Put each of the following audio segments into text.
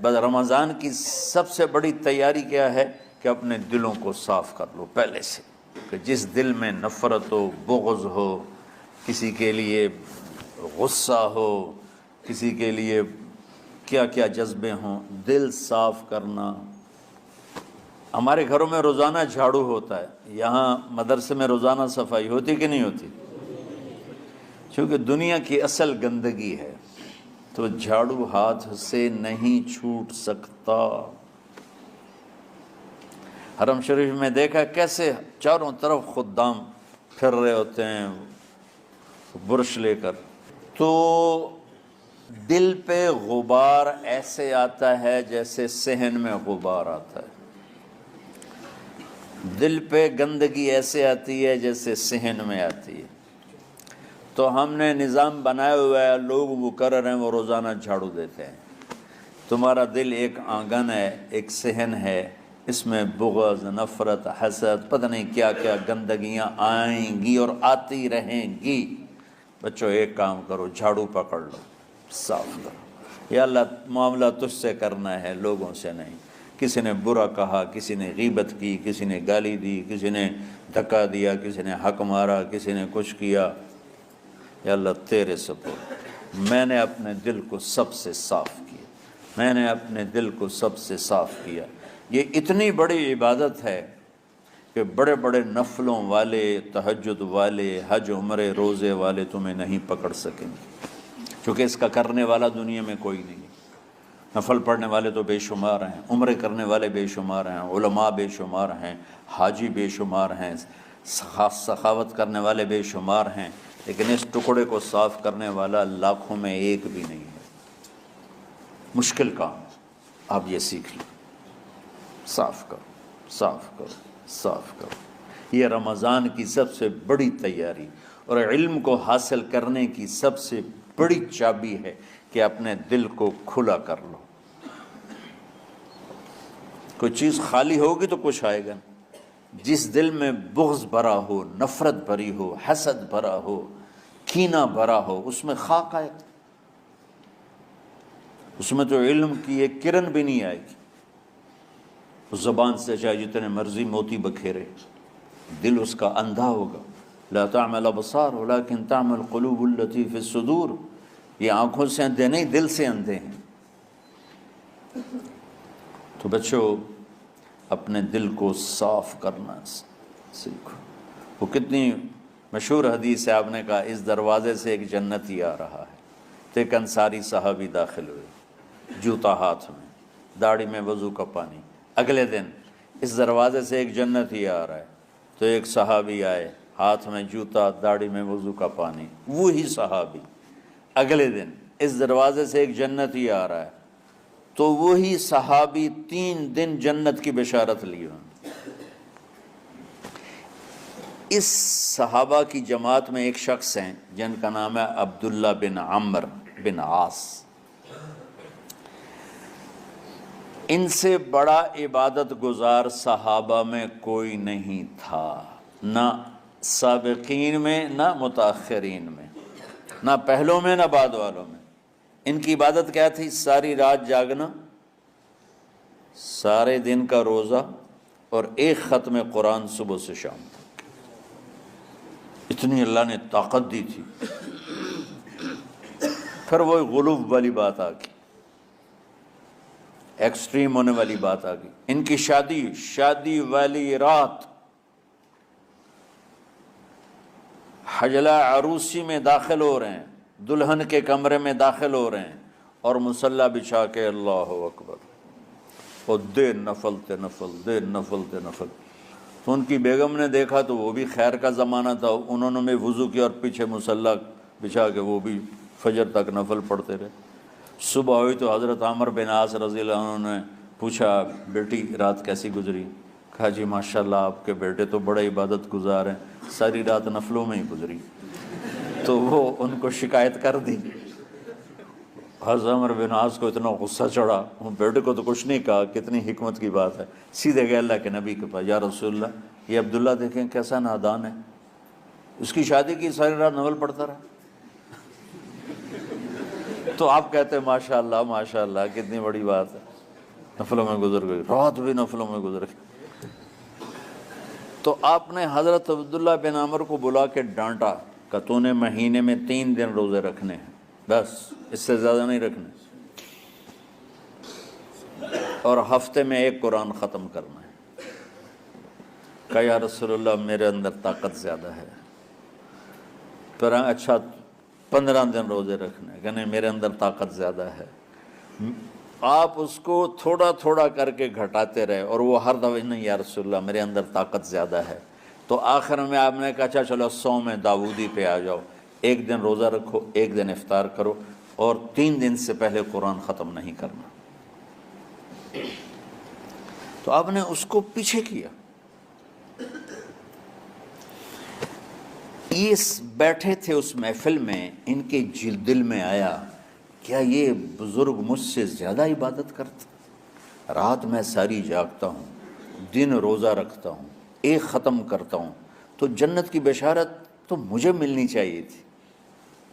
بس رمضان کی سب سے بڑی تیاری کیا ہے کہ اپنے دلوں کو صاف کر لو پہلے سے، کہ جس دل میں نفرت ہو، بغض ہو، کسی کے لیے غصہ ہو، کسی کے لیے کیا کیا جذبے ہوں، دل صاف کرنا۔ ہمارے گھروں میں روزانہ جھاڑو ہوتا ہے، یہاں مدرسے میں روزانہ صفائی ہوتی کہ نہیں ہوتی؟ چونکہ دنیا کی اصل گندگی ہے تو جھاڑو ہاتھ سے نہیں چھوٹ سکتا۔ حرم شریف میں دیکھا کیسے چاروں طرف خدام پھر رہے ہوتے ہیں برش لے کر، تو دل پہ غبار ایسے آتا ہے جیسے صحن میں غبار آتا ہے، دل پہ گندگی ایسے آتی ہے جیسے صحن میں آتی ہے۔ تو ہم نے نظام بنایا ہوا ہے، لوگ مقرر ہیں وہ روزانہ جھاڑو دیتے ہیں۔ تمہارا دل ایک آنگن ہے، ایک صحن ہے، اس میں بغض، نفرت، حسد، پتہ نہیں کیا کیا گندگیاں آئیں گی اور آتی رہیں گی۔ بچوں ایک کام کرو، جھاڑو پکڑ لو، صاف کرو۔ یا اللہ معاملہ تجھ سے کرنا ہے، لوگوں سے نہیں۔ کسی نے برا کہا، کسی نے غیبت کی، کسی نے گالی دی، کسی نے دھکا دیا، کسی نے حق مارا، کسی نے کچھ کیا، یا اللہ تیرے سپرد میں نے اپنے دل کو سب سے صاف کیا، میں نے اپنے دل کو سب سے صاف کیا۔ یہ اتنی بڑی عبادت ہے کہ بڑے بڑے نفلوں والے، تہجد والے، حج عمرے روزے والے تمہیں نہیں پکڑ سکیں گے، کیونکہ اس کا کرنے والا دنیا میں کوئی نہیں ہے۔ نفل پڑھنے والے تو بے شمار ہیں، عمرے کرنے والے بے شمار ہیں، علماء بے شمار ہیں، حاجی بے شمار ہیں، سخاوت کرنے والے بے شمار ہیں، لیکن اس ٹکڑے کو صاف کرنے والا لاکھوں میں ایک بھی نہیں ہے۔ مشکل کام، آپ یہ سیکھ لیں، صاف کرو، صاف کرو، صاف کرو۔ یہ رمضان کی سب سے بڑی تیاری اور علم کو حاصل کرنے کی سب سے بڑی چابی ہے کہ اپنے دل کو کھلا کر لو۔ کوئی چیز خالی ہوگی تو کچھ آئے گا۔ جس دل میں بغض بھرا ہو، نفرت بھری ہو، حسد بھرا ہو، کینہ بھرا ہو، اس میں خاک آئے گا، اس میں تو علم کی ایک کرن بھی نہیں آئے گی۔ اس زبان سے چاہے جتنے مرضی موتی بکھیرے، دل اس کا اندھا ہوگا۔ لا تعمى الابصار ولكن تعمى القلوب التي في الصدور۔ یہ آنکھوں سے اندھے نہیں، دل سے اندھے ہیں۔ تو بچوں اپنے دل کو صاف کرنا سیکھو۔ وہ کتنی مشہور حدیث ہے، آپ نے کہا اس دروازے سے ایک جنتی آ رہا ہے، تو ایک انصاری صحابی داخل ہوئے، جوتا ہاتھ میں، داڑھی میں وضو کا پانی۔ اگلے دن اس دروازے سے ایک جنتی آ رہا ہے، تو ایک صحابی آئے، ہاتھ میں جوتا، داڑھی میں وضو کا پانی، وہی صحابی۔ اگلے دن اس دروازے سے ایک جنتی آ رہا ہے، تو وہی صحابی 3 دن جنت کی بشارت لی انہوں نے۔ اس صحابہ کی جماعت میں ایک شخص ہیں جن کا نام ہے عبداللہ بن عمرو بن عاص۔ ان سے بڑا عبادت گزار صحابہ میں کوئی نہیں تھا، نہ سابقین میں نہ متاخرین میں، نہ پہلوں میں نہ بعد والوں میں۔ ان کی عبادت کیا تھی؟ ساری رات جاگنا، سارے دن کا روزہ، اور ایک ختم قرآن صبح سے شام تک۔ اتنی اللہ نے طاقت دی تھی۔ پھر وہ غلوب والی بات آ گئی، ایکسٹریم ہونے والی بات آ گئی۔ ان کی شادی والی رات حجلہ عروسی میں داخل ہو رہے ہیں، دلہن کے کمرے میں داخل ہو رہے ہیں، اور مصلی بچھا کے اللہ اکبر، اور دیر نفل تے نفل، دیر نفل تے نفل۔ تو ان کی بیگم نے دیکھا تو وہ بھی خیر کا زمانہ تھا، انہوں نے بھی وضو کیا اور پیچھے مصلی بچھا کے وہ بھی فجر تک نفل پڑھتے رہے۔ صبح ہوئی تو حضرت عمرو بن عاص رضی اللہ عنہ نے پوچھا بیٹی رات کیسی گزری؟ کہا جی ماشاءاللہ آپ کے بیٹے تو بڑے عبادت گزار ہیں، ساری رات نفلوں میں ہی گزری۔ تو وہ ان کو شکایت کر دی۔ حضرت عمرو بن عاص کو اتنا غصہ چڑھا، بیٹے کو تو کچھ نہیں کہا، کتنی حکمت کی بات ہے، سیدھے گئے اللہ کے نبی کے پاس، یا رسول اللہ یہ عبداللہ دیکھیں کیسا نادان ہے، اس کی شادی کی ساری رات نفل پڑھتا رہا۔ تو آپ کہتے ہیں ماشاءاللہ ماشاءاللہ کتنی بڑی بات ہے۔ نفلوں میں گزر گئی، رات بھی نفلوں میں گزر گئی۔ تو آپ نے حضرت عبداللہ بن عمر کو بلا کے ڈانٹا کہ تو نے مہینے میں 3 دن روزے رکھنے ہیں، بس اس سے زیادہ نہیں رکھنے، اور ہفتے میں 1 قرآن ختم کرنا ہے۔ کہا یا رسول اللہ میرے اندر طاقت زیادہ ہے۔ پھر اچھا 15 دن روزے رکھنے، کہ نہیں میرے اندر طاقت زیادہ ہے۔ آپ اس کو تھوڑا تھوڑا کر کے گھٹاتے رہے، اور وہ ہر دفعہ نہیں یا رسول اللہ میرے اندر طاقت زیادہ ہے۔ تو آخر میں آپ نے کہا اچھا چلو صوم داؤدی پہ آ جاؤ، 1 دن روزہ رکھو، 1 دن افطار کرو، اور 3 دن سے پہلے قرآن ختم نہیں کرنا۔ تو آپ نے اس کو پیچھے کیا۔ یہ بیٹھے تھے اس محفل میں، ان کے دل میں آیا کیا یہ بزرگ مجھ سے زیادہ عبادت کرتا؟ رات میں ساری جاگتا ہوں، دن روزہ رکھتا ہوں، 1 ختم کرتا ہوں، تو جنت کی بشارت تو مجھے ملنی چاہیے تھی،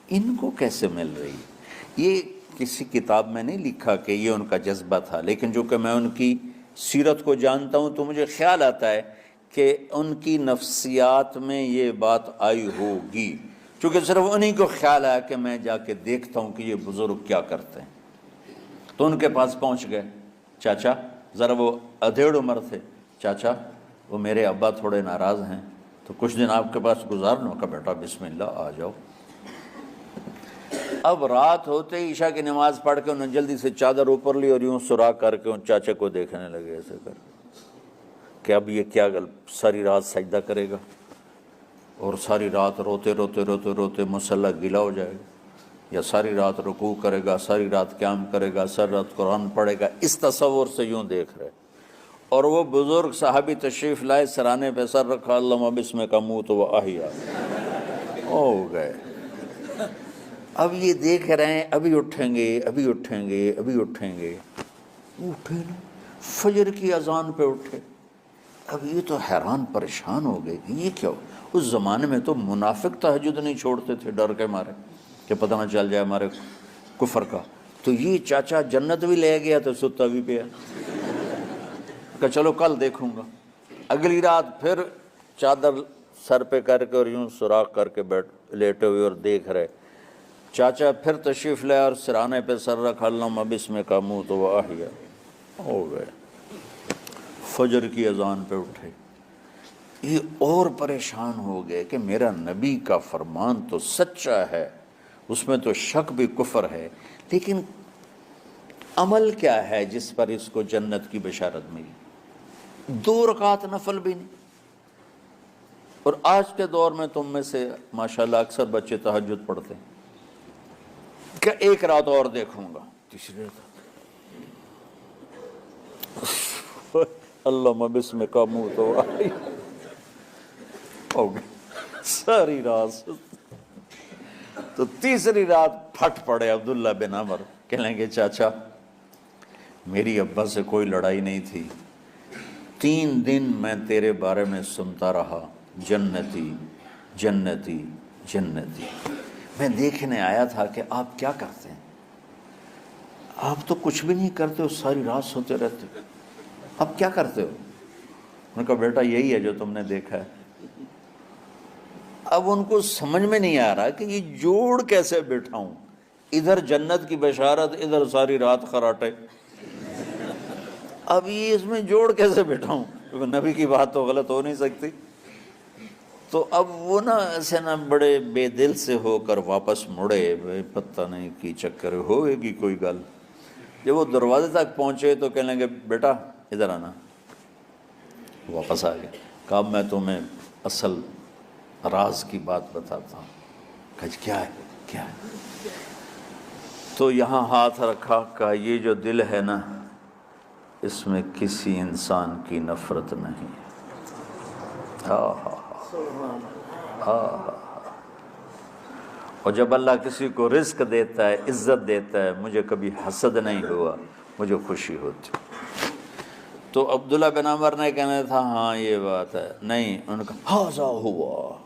ان کو کیسے مل رہی؟ یہ کسی کتاب میں نہیں لکھا کہ یہ ان کا جذبہ تھا، لیکن جو کہ میں ان کی سیرت کو جانتا ہوں تو مجھے خیال آتا ہے کہ ان کی نفسیات میں یہ بات آئی ہوگی، چونکہ صرف انہی کو خیال آیا کہ میں جا کے دیکھتا ہوں کہ یہ بزرگ کیا کرتے ہیں۔ تو ان کے پاس پہنچ گئے، چاچا ذرا، وہ ادھیڑ عمر تھے، چاچا وہ میرے ابا تھوڑے ناراض ہیں، تو کچھ دن آپ کے پاس گزار لوں؟ کا بیٹا بسم اللہ آ جاؤ۔ اب رات ہوتے ہی عشاء کی نماز پڑھ کے انہوں نے جلدی سے چادر اوپر لی اور یوں سراغ کر کے ان چاچے کو دیکھنے لگے ایسے کر کہ اب یہ کیا ساری رات سجدہ کرے گا، اور ساری رات روتے روتے روتے روتے مصلی گیلا ہو جائے گا، یا ساری رات رکوع کرے گا، ساری رات قیام کرے گا، ساری رات قرآن پڑھے گا، اس تصور سے یوں دیکھ رہے۔ اور وہ بزرگ صحابی تشریف لائے، سرانے پہ سر رکھا، اللہم بسمک اموت و احیا، ہو گئے۔ اب یہ دیکھ رہے ہیں ابھی اٹھیں گے، ابھی اٹھیں گے، ابھی اٹھیں گے، اٹھے نا، فجر کی اذان پہ اٹھے۔ اب یہ تو حیران پریشان ہو گئے کہ یہ کیا ہو؟ اس زمانے میں تو منافق تہجد نہیں چھوڑتے تھے ڈر کے مارے کہ پتہ نہ چل جائے ہمارے کفر کا، تو یہ چاچا جنت بھی لے گیا تو ستا بھی پیا کہ چلو کل دیکھوں گا۔ اگلی رات پھر چادر سر پہ کر کے اور یوں سوراخ کر کے لیٹے ہوئے اور دیکھ رہے۔ چاچا پھر تشریف لے اور سرانے پہ سر رکھا، اللہم بسمک اموت و احیا، ہو گئے۔ فجر کی اذان پہ اٹھے، یہ اور پریشان ہو گئے کہ میرا نبی کا فرمان تو سچا ہے، اس میں تو شک بھی کفر ہے، لیکن عمل کیا ہے جس پر اس کو جنت کی بشارت ملی؟ 2 رکعت نفل بھی نہیں۔ اور آج کے دور میں تم میں سے ماشاءاللہ اکثر بچے تہجد پڑھتے ہیں کہ 1 رات اور دیکھوں گا، تیسری رات اللہم بسمک اموت و احیا، ہو گئی ساری رات۔ تو تیسری رات پھٹ پڑے عبداللہ بن عمر، کہنے لگے چاچا میری ابا سے کوئی لڑائی نہیں تھی، 3 دن میں تیرے بارے میں سنتا رہا، جنتی جنتی جنتی۔ میں دیکھنے آیا تھا کہ آپ کیا کرتے ہیں، آپ تو کچھ بھی نہیں کرتے ہو، ساری رات سوتے رہتے ہو، اب کیا کرتے ہو؟ میں نے کہا بیٹا یہی ہے جو تم نے دیکھا ہے۔ اب ان کو سمجھ میں نہیں آ رہا کہ یہ جوڑ کیسے بٹھاؤں، ادھر جنت کی بشارت، ادھر ساری رات خراٹے، اب یہ اس میں جوڑ کیسے بٹھاؤں، کیونکہ نبی کی بات تو غلط ہو نہیں سکتی۔ تو اب وہ نا ایسے نا بڑے بے دل سے ہو کر واپس مڑے، پتہ نہیں کی چکر ہوئے گی کوئی گل۔ جب وہ دروازے تک پہنچے تو کہنے لگے بیٹا ادھر آنا، واپس آ گئے۔ کہا میں تمہیں اصل راز کی بات بتاتا ہوں۔ کہا کیا ہے کیا ہے؟ تو یہاں ہاتھ رکھا، کہا یہ جو دل ہے نا اس میں کسی انسان کی نفرت نہیں۔ اور جب اللہ کسی کو رزق دیتا ہے، عزت دیتا ہے، مجھے کبھی حسد نہیں ہوا، مجھے خوشی ہوتی۔ تو عبداللہ بن عمر نے کہنا تھا ہاں یہ بات ہے، نہیں، انہوں نے کہا ہاذا ہوا،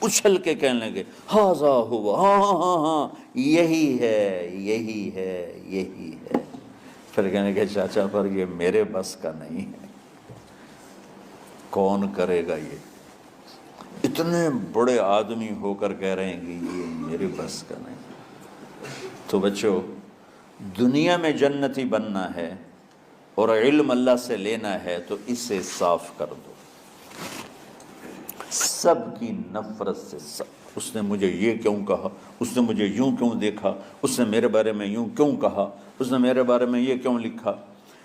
اچھل کے کہنے لگے ہاذا ہوا، ہاں ہاں ہاں ہاں یہی ہے یہی ہے یہی ہے۔ پھر کہنے کہ چاچا پر یہ میرے بس کا نہیں ہے، کون کرے گا یہ؟ اتنے بڑے آدمی ہو کر کہہ رہے ہیں کہ یہ میرے بس کا نہیں۔ تو بچوں، دنیا میں جنتی بننا ہے اور علم اللہ سے لینا ہے تو اسے صاف کر دو، سب کی نفرت سے۔ اس نے مجھے یہ کیوں کہا، اس نے مجھے یوں کیوں دیکھا، اس نے میرے بارے میں یوں کیوں کہا، اس نے میرے بارے میں یہ کیوں لکھا۔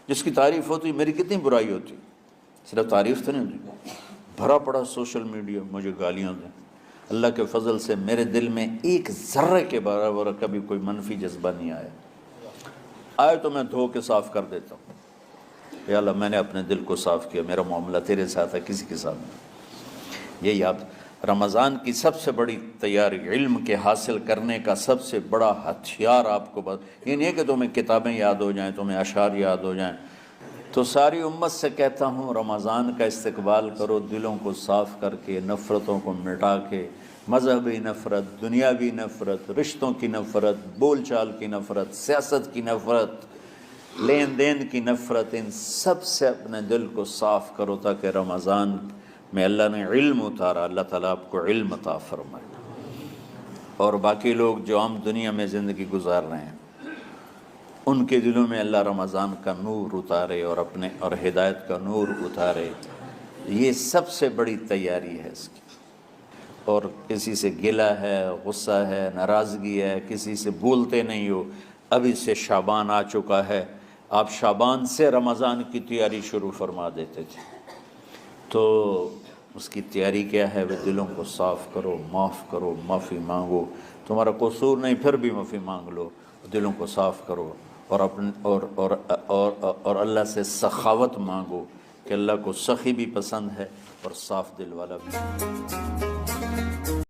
جس کی تعریف ہوتی میری کتنی برائی ہوتی، صرف تعریف تو نہیں ہوتی، بھرا پڑا سوشل میڈیا مجھے گالیاں دیں۔ اللہ کے فضل سے میرے دل میں ایک ذرے کے برابر کبھی کوئی منفی جذبہ نہیں آیا، آئے تو میں دھو کے صاف کر دیتا ہوں، یا اللہ میں نے اپنے دل کو صاف کیا، میرا معاملہ تیرے ساتھ ہے، کسی کے ساتھ نہیں۔ یہ یاد، رمضان کی سب سے بڑی تیاری، علم کے حاصل کرنے کا سب سے بڑا ہتھیار آپ کو یہ نہیں ہے کہ تمہیں کتابیں یاد ہو جائیں، تمہیں اشعار یاد ہو جائیں۔ تو ساری امت سے کہتا ہوں رمضان کا استقبال کرو، دلوں کو صاف کر کے، نفرتوں کو مٹا کے، مذہبی نفرت، دنیاوی نفرت، رشتوں کی نفرت، بول چال کی نفرت، سیاست کی نفرت، لین دین کی نفرت، ان سب سے اپنے دل کو صاف کرو تاکہ رمضان میں اللہ نے علم اتارا، اللہ تعالیٰ آپ کو علم عطا فرمائے، اور باقی لوگ جو عام دنیا میں زندگی گزار رہے ہیں ان کے دلوں میں اللہ رمضان کا نور اتارے اور ہدایت کا نور اتارے۔ یہ سب سے بڑی تیاری ہے اس کی۔ اور کسی سے گلہ ہے، غصہ ہے، ناراضگی ہے، کسی سے بولتے نہیں ہو، ابھی سے شعبان آ چکا ہے، آپ شعبان سے رمضان کی تیاری شروع فرما دیتے تھے، تو اس کی تیاری کیا ہے؟ وہ دلوں کو صاف کرو، معاف کرو، معافی مانگو، تمہارا قصور نہیں پھر بھی معافی مانگ لو، دلوں کو صاف کرو، اور اللہ سے سخاوت مانگو کہ اللہ کو سخی بھی پسند ہے اور صاف دل والا بھی۔